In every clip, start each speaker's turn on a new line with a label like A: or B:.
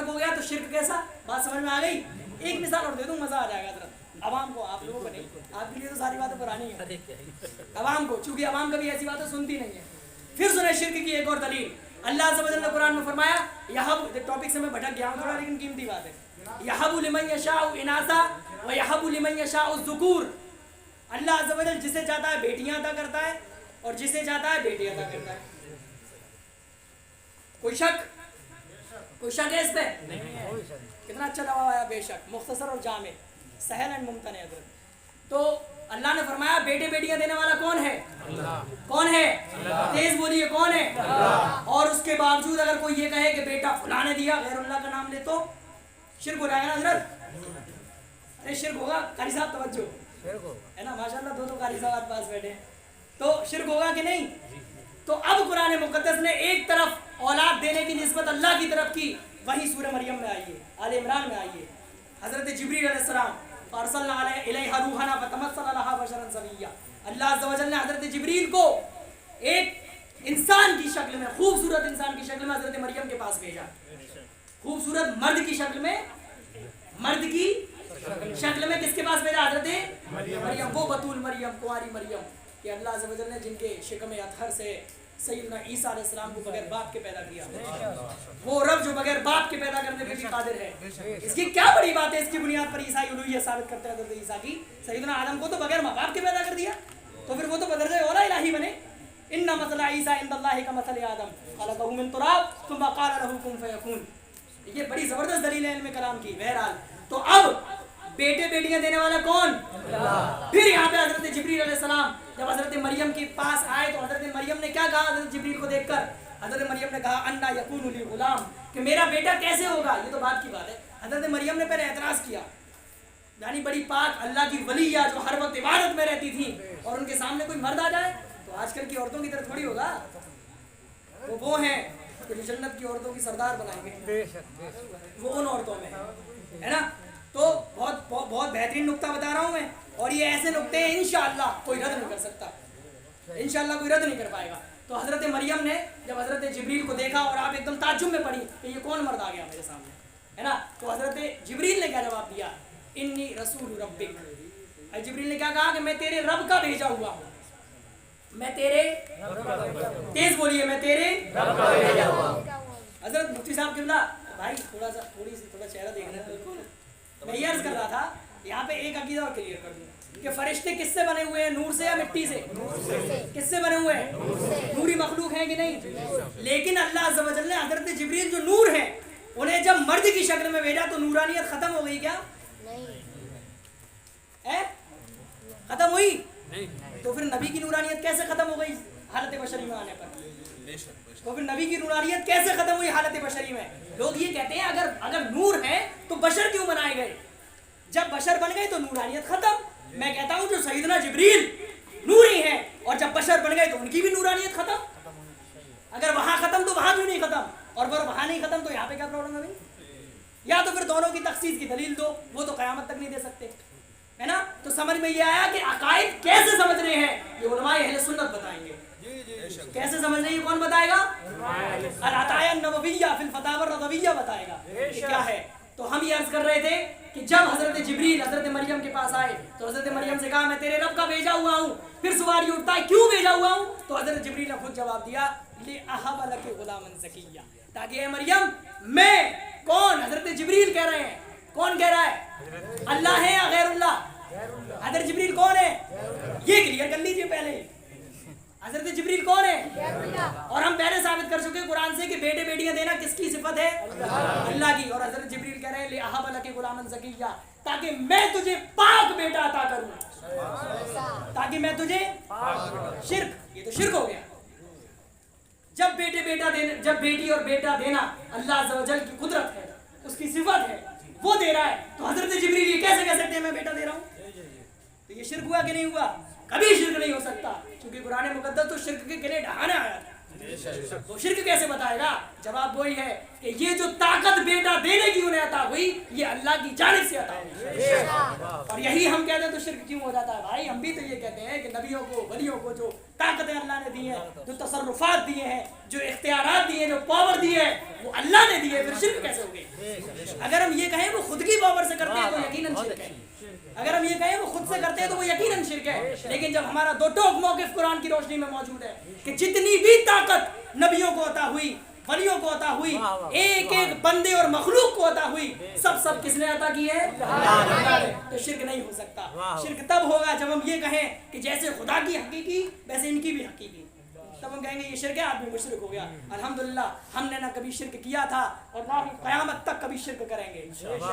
A: فرق ہو گیا تو شرک کیسا؟ بات سمجھ میں آ گئی؟ ایک مثال اور دے دوں مزہ آ جائے گا حضرت عوام کو، آپ لوگوں کو نہیں، آپ کے لیے تو ساری باتیں پرانی ہیں، عوام کو، چونکہ عوام کبھی ایسی باتیں سنتی نہیں ہے۔ پھر سنیں شرک کی ایک اور دلیل، اللہ عز و جل نے قرآن میں فرمایا، یہب، ٹاپک سے میں بھٹک گیا ہوں تھوڑا لیکن قیمتی بات ہے، یہب لمن یشاء اناثا ویہب لمن یشاء الذکور، اللہ عز و جل جسے چاہتا ہے بیٹیاں عطا کرتا ہے اور جسے چاہتا ہے بیٹی عطا کرتا ہے۔ کوئی شک؟ کوئی شک ہے اس پہ؟ کتنا اچھا جواب آیا، بے شک، مختصر اور جامع، سہل اینڈ ممتنع حضرت۔ تو اللہ نے فرمایا بیٹے بیٹیاں دینے والا کون ہے؟ اللہ۔ کون ہے؟ اللہ۔ تیز بولیے کون ہے؟ اللہ۔ اور اس کے باوجود اگر کوئی یہ کہے کہ بیٹا فلاں نے دیا، غیر اللہ کا نام لے تو شرک ہو جائے گا نا حضرت؟ ارے شرک ہوگا، قاری صاحب توجہ ہے نا، ماشاءاللہ دو قاری صاحب پاس بیٹھے ہیں، تو شرک ہوگا کہ نہیں؟ تو اب قرآن مقدس نے ایک طرف اولاد دینے کی نسبت اللہ کی طرف کی، وہی سورہ مریم میں آئی ہے، آل عمران میں آئی ہے، حضرت جبریل علیہ السلام، فارسلنا الیہا روحنا فتمثل لہا بشرا سویا، اللہ عز و جل نے حضرت جبریل کو ایک انسان کی شکل میں، خوبصورت انسان کی شکل میں حضرت مریم کے پاس بھیجا، خوبصورت مرد کی شکل میں، مرد کی شکل میں کس کے پاس بھیجا؟ حضرت مریم، وہ بطول مریم، کنواری مریم، کہ اللہ عز و جل نے جن کے شکم اطہر سے سیدنا عیسیٰ علیہ السلام کو بغیر باپ کے پیدا کیا، وہ رب جو بغیر باپ کے پیدا کرنے پہ بھی قادر ہے۔ اس کی کیا بڑی بات ہے، اس کی بنیاد پر عیسائی الوہیت ثابت کرتے ہیں حضرت عیسیٰ کی، سیدنا آدم کو تو بغیر ماں باپ کے پیدا کر دیا، تو پھر وہ تو بدرجہ اولا الہی بنے۔ ان مثل عیسیٰ عند اللہ کمثل آدم خلقہ من تراب ثم قال له کن فیکون، یہ بڑی زبردست دلیل ہے علم کلام کی۔ بہرحال تو اب بیٹے بیٹیاں دینے والا کون؟ اللہ۔ پھر یہاں پہ حضرت جبریل علیہ السلام جب حضرت مریم کے پاس آئے تو حضرت مریم نے کیا کہا حضرت جبریل کو دیکھ کر؟ حضرت مریم نے کہا انا یکون لی غلام، کہ میرا بیٹا کیسے ہوگا؟ یہ تو بات کی بات ہے، حضرت مریم نے پہلے اعتراض کیا، یعنی بڑی پاک اللہ کی ولیہ جو ہر وقت عبادت میں رہتی تھی اور ان کے سامنے کوئی مرد آ جائے تو آج کل کی عورتوں کی طرح تھوڑی ہوگا، وہ ہیں کہ جو جنت کی عورتوں کی سردار بنائیں گے، وہ ان عورتوں میں ہے نا۔ تو بہت بہترین نقطہ بتا رہا ہوں میں، اور یہ ایسے نقطے ہیں انشاءاللہ کوئی رد نہیں کر سکتا، انشاءاللہ کوئی رد نہیں کر پائے گا۔ تو حضرت مریم نے جب حضرت جبریل کو دیکھا اور آپ ایک دم تعجب میں پڑی کہ یہ کون مرد آ گیا میرے سامنے، ہے نا، تو حضرت جبریل نے کیا جواب دیا؟ انی رسول ربک، جبریل نے کیا کہا کہ میں تیرے رب کا بھیجا ہوا ہوں، میں تیرے، تیز بولیے، میں تیرے رب کا بھیجا ہوا ہوں۔ حضرت مفتی صاحب قبلہ، بھائی تھوڑا چہرہ دیکھنا ہے، میں یہ عرض کر رہا تھا یہاں پہ ایک عقیدہ اور کلیئر کر دوں کہ فرشتے کس سے بنے ہوئے ہیں؟ نور سے یا مٹی سے؟ کس سے بنے ہوئے ہیں؟ نوری مخلوق ہیں کہ نہیں؟ لیکن اللہ عز و جل نے حضرت جبریل جو نور ہیں انہیں جب مرد کی شکل میں بھیجا تو نورانیت ختم ہو گئی کیا؟ ختم ہوئی؟ تو پھر نبی کی نورانیت کیسے ختم ہو گئی حالت بشری میں آنے پر؟ تو پھر نبی کی نورانیت کیسے ختم ہوئی حالت بشری میں؟ لوگ یہ کہتے ہیں اگر نور ہے تو بشر کیوں بنائے گئے؟ جب بشر بن گئے تو نورانیت ختم۔ میں کہتا ہوں جو سیدنا جبریل نوری ہیں اور جب بشر بن گئے تو ان کی بھی نورانیت ختم۔ اگر وہاں ختم تو وہاں کیوں نہیں ختم؟ اور اگر وہاں نہیں ختم تو یہاں پہ کیا پرابلم ہے بھائی؟ یا تو پھر دونوں کی تخصیص کی دلیل دو، وہ تو قیامت تک نہیں دے سکتے، ہے نا۔ تو سمجھ میں یہ آیا کہ عقائد کیسے سمجھنے ہیں یہ علماء اہل سنت بتائیں گے۔ کیسے سمجھنے یہ کون بتائے گا؟ العطایا النبویہ فی الفتاوی الرضویہ بتائے گا کہ کیا ہے۔ تو ہم یہ عرض کر رہے تھے کہ جب حضرت جبریل حضرت مریم کے پاس آئے تو حضرت مریم سے کہا میں تیرے رب کا بھیجا ہوا ہوں۔ پھر سوال یہ اٹھتا ہے کیوں بھیجا ہوا ہوں؟ تو حضرت جبریل نے خود جواب دیا لِأَهَبَ لَكِ غُلَامًا زَكِيًّا، تاکہ اے مریم، میں کون؟ حضرت جبریل کہہ رہے ہیں، کون کہہ رہا ہے؟ اللہ ہے یا غیر اللہ؟ حضرت جبریل کون ہے یہ کلیئر کر لیجئے پہلے، حضرت جبریل کون ہے؟ اور ہم پہلے ثابت کر چکے قرآن سے کہ بیٹے بیٹیاں دینا کس کی صفت ہے؟ اللہ کی۔ اور حضرت جبریل کہہ رہے ہیں لِأَهَبَ لَكِ غُلَامًا زَكِيًّا، تاکہ میں تجھے پاک بیٹا عطا کروں، تاکہ میں تجھے شرک، یہ تو شرک ہو گیا۔ جب بیٹے بیٹا دینا، جب بیٹی اور بیٹا دینا اللہ عز و جل کی قدرت ہے، اس کی صفت ہے، وہ دے رہا ہے، تو حضرت جبریل یہ کیسے کہہ سکتے ہیں میں بیٹا دے رہا ہوں؟ تو یہ شرک ہوا کہ نہیں ہوا؟ کبھی شرک نہیں ہو سکتا، کیونکہ قرآن مقدس تو شرک کے گلے ڈھانے آیا تھا، وہ شرک کیسے بتائے گا؟ जवाब वही है कि ये जो ताकत बेटा देने की उन्हें अता हुई ये अल्लाह की जानिब से अता हुई। और यही हम कहते हैं तो शिर्क क्यों हो जाता है भाई? हम भी तो ये कहते हैं कि नबियों को वलियों को जो ताकतें अल्लाह ने दी हैं, जो तसर्रुफात दिए हैं, जो इख्तियारात दिए हैं, जो पावर दी है वो अल्लाह ने दी है, फिर शिर्क कैसे हो गई? अगर हम ये कहें वो खुद की पावर से करते हैं तो यकीनन शिर्क है। अगर हम ये कहें वो खुद से करते हैं तो वो यकीनन शिर्क है। लेकिन जब हमारा दो टोक मौक़िफ़ कुरान की रोशनी में मौजूद है कि जितनी भी ताकत नबियों को अता हुई, वलियों को अता हुई, एक एक बंदे और मखलूक को अता हुई, सब किसने अता की है? तो शिर्क नहीं हो सकता। शिर्क तब होगा जब हम ये कहें कि जैसे खुदा की हकीकी वैसे इनकी भी हकीकी, तब हम कहेंगे ये शिर्क है, आदमी मुशरिक हो गया। अल्हम्दुलिल्लाह हमने ना कभी शिर्क किया था और ना ही क़यामत तक कभी शिर्क करेंगे।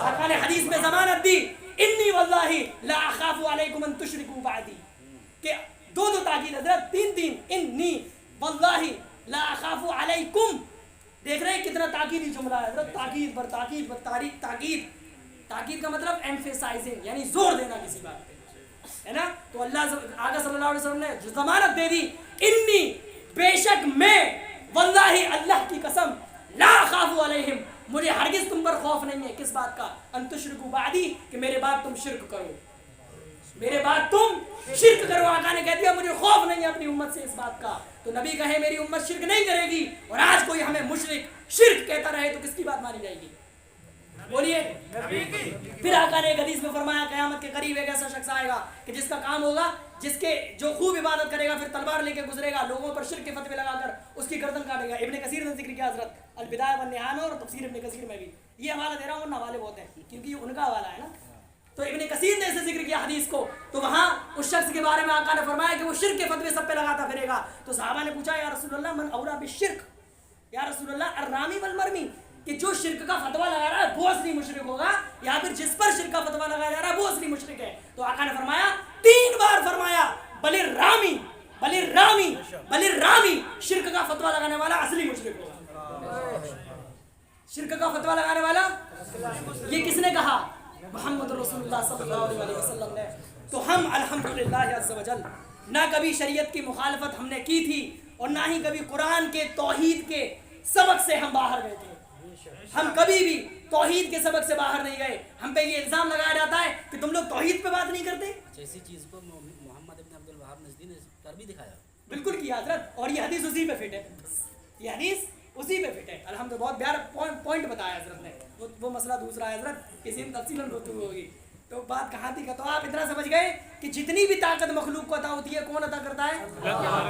A: आका ने हदीस में ज़मानत दी, इन्नी वल्लाही ला अखाफु अलैकुम अन तुशरिकू बादी, कि दो ताकीद हज़रत, तीन इन्नी वल्लाही ला अखाफु अलैकुम। देख रहे हैं कितना ताकीदी जुमला है हज़रत, ताकीद पर ताकीद पर ताकीद। ताकीद का मतलब एम्फेसाइजिंग, यानी जोर देना किसी बात पे, है ना? तो अल्लाह आका सल्लल्लाहु अलैहि वसल्लम ने जो ज़मानत दे दी, इन्नी बेशक मैं, वल्लाही अल्लाह की कसम, ला खाफू अलैहिम, मुझे हरगिज़ तुम पर खौफ नहीं है। किस बात का? अन तुशरिकू बादी, कि मेरे बाद तुम शिर्क करो, मेरे बाद तुम शिर्क करो। आका ने कह दिया मुझे खौफ नहीं है अपनी उम्मत से इस बात का। तो नबी कहे मेरी उम्मत शिर्क नहीं करेगी, और आज कोई हमें मुशरिक शिर्क कहता रहे तो किसकी बात मानी जाएगी? बोलिए। फिर आका ने एक हदीस में फरमाया क़यामत के करीब एक ऐसा शख्स आएगा कि जिसका काम होगा, जिसके जो खूब इबादत करेगा, फिर तलवार लेके गुजरेगा, लोगों पर शिर्क के फतवे लगाकर उसकी गर्दन काटेगा। इब्ने कसीर ने जिक्र किया हज़रत अल बिदाया वन निहाया में, और तफसीर इब्ने कसीर में भी ये हवाला दे रहा हूँ, वरना हवाले बहुत हैं क्योंकि ये उनका हवाला है ना। तो इब्ने कसीर ने ऐसे जिक्र किया हदीस को, तो वहाँ उस शख्स के बारे में आका ने फरमाया कि वो शिर्क के फतवे सब पे लगाता फिरेगा। तो सहाबा ने पूछा या रसूलल्लाह मन औला बिश्शिर्क, या रसूलल्लाह अर्रामी वल मरमी, कि जो शिर्क का फतवा लगा रहा है वो असली मुशरिक होगा, या फिर जिस पर शिर्क का फतवा लगाया जा रहा है वो असली मुशरिक है? तो आका ने फरमाया, 3 बार फरमाया, बलिर रामी बलिर रामी बलिर रामी, शिर्क का फतवा लगाने वाला असली मुशरिक होगा। शिर्क का फतवा लगाने वाला, ये किसने कहा? मोहम्मद रसूलुल्लाह सल्लल्लाहु अलैहि वसल्लम ने। तो हम अल्हम्दुलिल्लाह अज़्ज़ वजल ना कभी शरीयत की मुखालफत हमने की थी, और ना ही कभी कुरान के तौहीद के सबक से हम बाहर गए थे। हम कभी भी तौहीद के सबक से बाहर नहीं गए। हम पे ये इल्ज़ाम लगाया जाता है कि तुम लोग तौहीद पे बात नहीं करते।
B: ऐसी चीज़ को मोहम्मद इब्न अब्दुल वहाब नज़दी ने कर भी दिखाया।
A: बिल्कुल किया हज़रत, और ये हदीस उसी पे फिट है, ये हदीस उसी पे फिट है। अल्हम्दुलिल्लाह बहुत प्यारा पॉइंट बताया हज़रत ने। वो मसला दूसरा है हज़रत, किसी दिन तफसीलन गुफ्तगू होगी। तो बात कहाँ थी? तो आप इतना समझ गए कि जितनी भी ताकत मखलूक को अता होती है कौन अता करता है?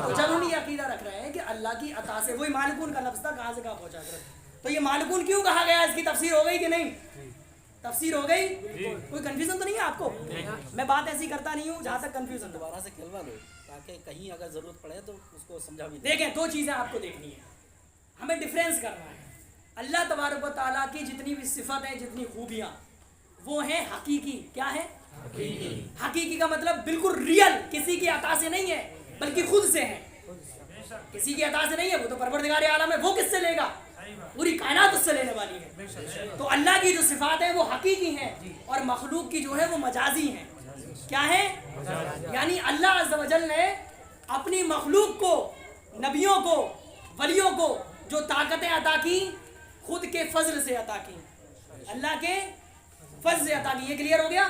A: तो जब हम ये अकीदा रख रहे हैं कि अल्लाह की अता से, वही मालिकून का लफ्ज़ था, कहाँ से कहाँ पहुँचा हज़रत? तो ये मालिकून क्यों कहा गया? इसकी तफसीर हो गई कि नहीं? तफसीर हो गई? कोई कंफ्यूजन तो नहीं है आपको? मैं बात ऐसी करता नहीं हूँ जहाँ तक कंफ्यूजन।
B: दोबारा से कहलवा लो ताकि कहीं अगर ज़रूरत पड़े तो उसको समझा भी।
A: देखें, 2 चीज़ें आपको देखनी है, हमें डिफरेंस करना है। अल्लाह तबारक व तआला की जितनी भी सिफतें, जितनी खूबियाँ, वो हैं हकीकी। क्या है? हकीकी का मतलब बिल्कुल रियल, किसी की अता से नहीं है बल्कि खुद से है। किसी की अता से नहीं है, वो तो परवरदिगार आलम है, वो किससे लेगा? पूरी कायनात उससे लेने वाली है। तो अल्लाह की जो सिफात है वो हकीकी हैं, और मखलूक की जो है वो मजाजी हैं। क्या है? यानी अल्लाह अज़्ज़ व जल ने अपनी मखलूक को, नबियों को, वलियों को जो ताकतें अता की, खुद के फजल से अता की, अल्लाह के फजल से अता की। ये क्लियर हो गया?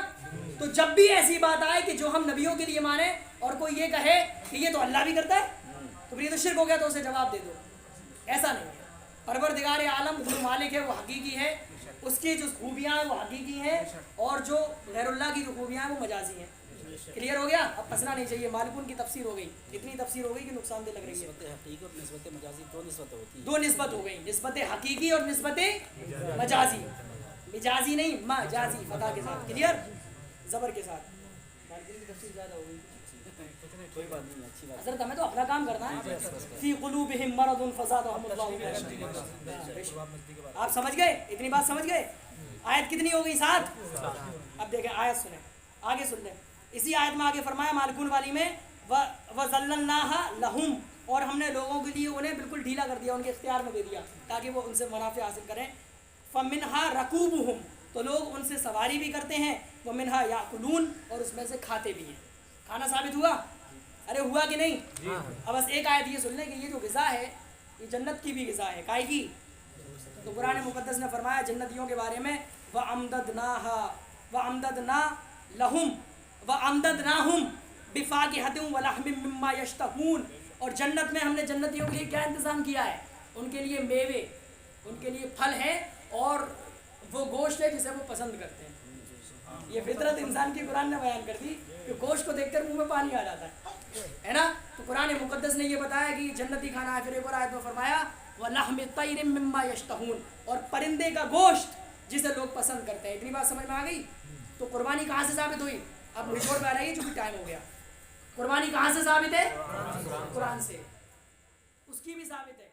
A: तो जब भी ऐसी बात आए कि जो हम नबियों के लिए माने और कोई ये कहे कि ये तो अल्लाह भी करता है, तो फिर ये तो शिर्क हो गया, तो उसे जवाब दे दो। ऐसा नहीं है। परवरदिगार आलम जो मालिक है वो हकीकी है, उसकी जो खूबियाँ हैं वो हकीकी हैं, और जो गैरुल्लाह की जो खूबियाँ हैं वो मजाजी हैं। क्लियर हो गया? अब फंसना नहीं चाहिए। मालिकून की तफसीर हो गई, इतनी तफसीर हो गई कि नुकसानदेह लग रही है।
B: हकीकी और निस्बत मजाजी 2 निस्बत होती है।
A: 2 निस्बत हो गई, निस्बत हकीकी और निस्बत मजाजी। मिजाजी नहीं, मजाजी, फता के साथ। क्लियर? ज़बर के साथ। मालिकून की तफसीर ज़्यादा हो गई,
B: कोई बात नहीं, अच्छी बात।
A: हज़रत हमें तो अपना काम करना है। फी क़ुलूबिहिम मरदुन फ़ज़ादहुमुल्लाहु आप समझ गए? इतनी बात समझ गए? आयत कितनी हो गई? 7। अब देखें आयत सुने, आगे सुन लें। इसी आयत में आगे फरमाया मालिकून वाली में, वज़ल्लल्नाहा लहुम, और हमने लोगों के लिए उन्हें बिल्कुल ढीला कर दिया, उनके इख्तियार में दे दिया ताकि वो उनसे मुनाफ़े हासिल करें। फ़मिन्हा रकूबुहुम, तो लोग उनसे सवारी भी करते हैं, वमिन्हा याकुलून, और उसमें से खाते भी हैं। खाना साबित हुआ? अरे हुआ कि नहीं? अब बस एक आयत ये सुन लें कि ये जो ग़िज़ा है ये जन्नत की भी ग़िज़ा है। काय की? تو قرآن مقدس نے فرمایا جنتیوں کے بارے میں وَأَمْدَدْنَا لَهُمْ وَأَمْدَدْنَاهُمْ بِفَاكِهَةٍ وَلَحْمٍ مِّمَّا يَشْتَهُونَ، اور جنت میں ہم نے جنتیوں کے لیے کیا انتظام کیا ہے؟ ان کے لیے میوے، ان کے لیے پھل ہے اور وہ گوشت ہے جسے وہ پسند کرتے ہیں۔ یہ فطرت انسان کی قرآن نے بیان کر دی کہ گوشت کو دیکھ کر منہ میں پانی آ جاتا ہے نا۔ تو قرآن مقدس نے یہ بتایا کہ جنتی کھانا ہے، پھر ایک اور آیت میں فرمایا وَلَحْمِ طَيْرٍ مِّمَّا يَشْتَهُونَ، اور پرندے کا گوشت جسے لوگ پسند کرتے ہیں۔ اتنی بات سمجھ میں آ گئی؟ تو قربانی کہاں سے ثابت ہوئی؟ اب نچوڑ پہ آ رہی ہے چونکہ ٹائم ہو گیا۔ قربانی کہاں سے ثابت ہے؟ قرآن سے، اس کی بھی ثابت ہے